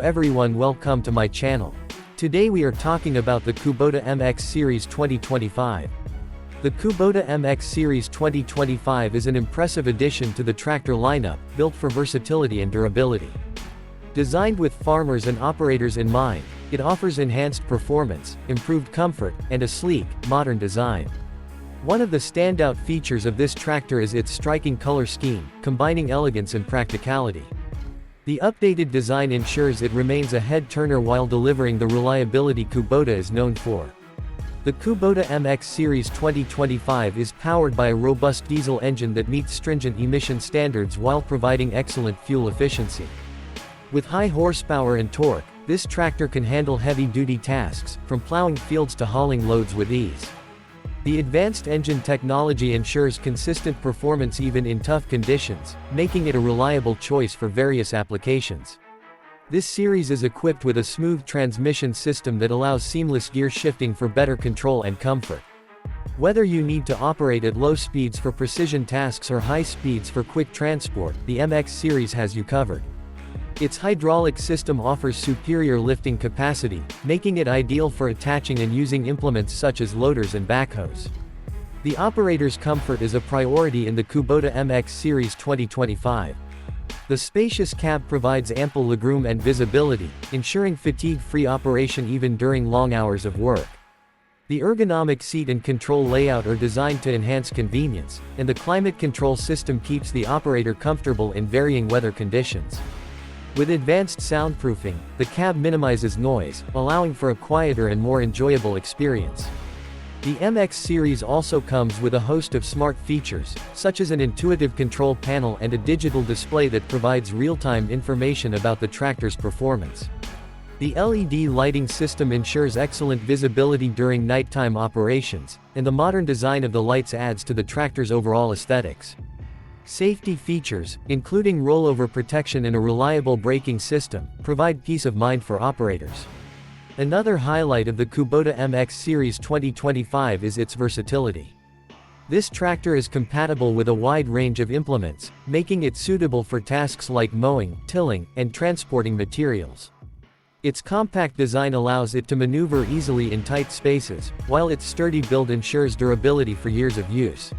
everyone, welcome to my channel. Today we are talking about the Kubota MX Series 2025. The Kubota MX Series 2025 is an impressive addition to the tractor lineup, built for versatility and durability. Designed with farmers and operators in mind, it offers enhanced performance, improved comfort, and a sleek, modern design. One of the standout features of this tractor is its striking color scheme, combining elegance and practicality. The updated design ensures it remains a head-turner while delivering the reliability Kubota is known for. The Kubota MX Series 2025 is powered by a robust diesel engine that meets stringent emission standards while providing excellent fuel efficiency. With high horsepower and torque, this tractor can handle heavy-duty tasks, from plowing fields to hauling loads with ease. The advanced engine technology ensures consistent performance even in tough conditions, making it a reliable choice for various applications. This series is equipped with a smooth transmission system that allows seamless gear shifting for better control and comfort. Whether you need to operate at low speeds for precision tasks or high speeds for quick transport, the MX series has you covered. Its hydraulic system offers superior lifting capacity, making it ideal for attaching and using implements such as loaders and backhoes. The operator's comfort is a priority in the Kubota MX Series 2025. The spacious cab provides ample legroom and visibility, ensuring fatigue-free operation even during long hours of work. The ergonomic seat and control layout are designed to enhance convenience, and the climate control system keeps the operator comfortable in varying weather conditions. With advanced soundproofing, the cab minimizes noise, allowing for a quieter and more enjoyable experience. The MX series also comes with a host of smart features, such as an intuitive control panel and a digital display that provides real-time information about the tractor's performance. The LED lighting system ensures excellent visibility during nighttime operations, and the modern design of the lights adds to the tractor's overall aesthetics. Safety features, including rollover protection and a reliable braking system, provide peace of mind for operators. Another highlight of the Kubota MX Series 2025 is its versatility. This tractor is compatible with a wide range of implements, making it suitable for tasks like mowing, tilling, and transporting materials. Its compact design allows it to maneuver easily in tight spaces, while its sturdy build ensures durability for years of use.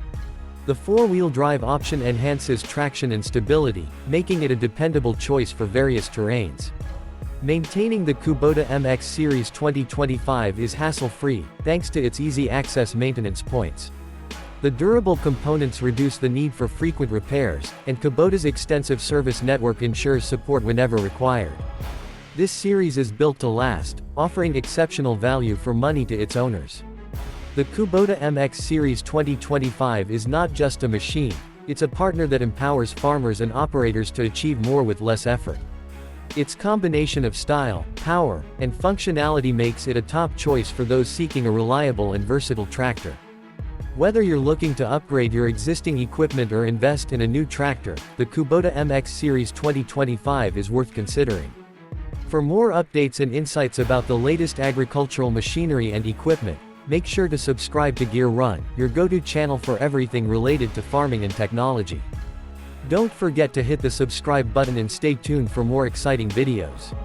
The four-wheel drive option enhances traction and stability, making it a dependable choice for various terrains. Maintaining the Kubota MX Series 2025 is hassle-free, thanks to its easy-access maintenance points. The durable components reduce the need for frequent repairs, and Kubota's extensive service network ensures support whenever required. This series is built to last, offering exceptional value for money to its owners. The Kubota MX Series 2025 is not just a machine, it's a partner that empowers farmers and operators to achieve more with less effort. Its combination of style, power, and functionality makes it a top choice for those seeking a reliable and versatile tractor. Whether you're looking to upgrade your existing equipment or invest in a new tractor, the Kubota MX Series 2025 is worth considering. For more updates and insights about the latest agricultural machinery and equipment, make sure to subscribe to Gear Run, your go-to channel for everything related to farming and technology. Don't forget to hit the subscribe button and stay tuned for more exciting videos.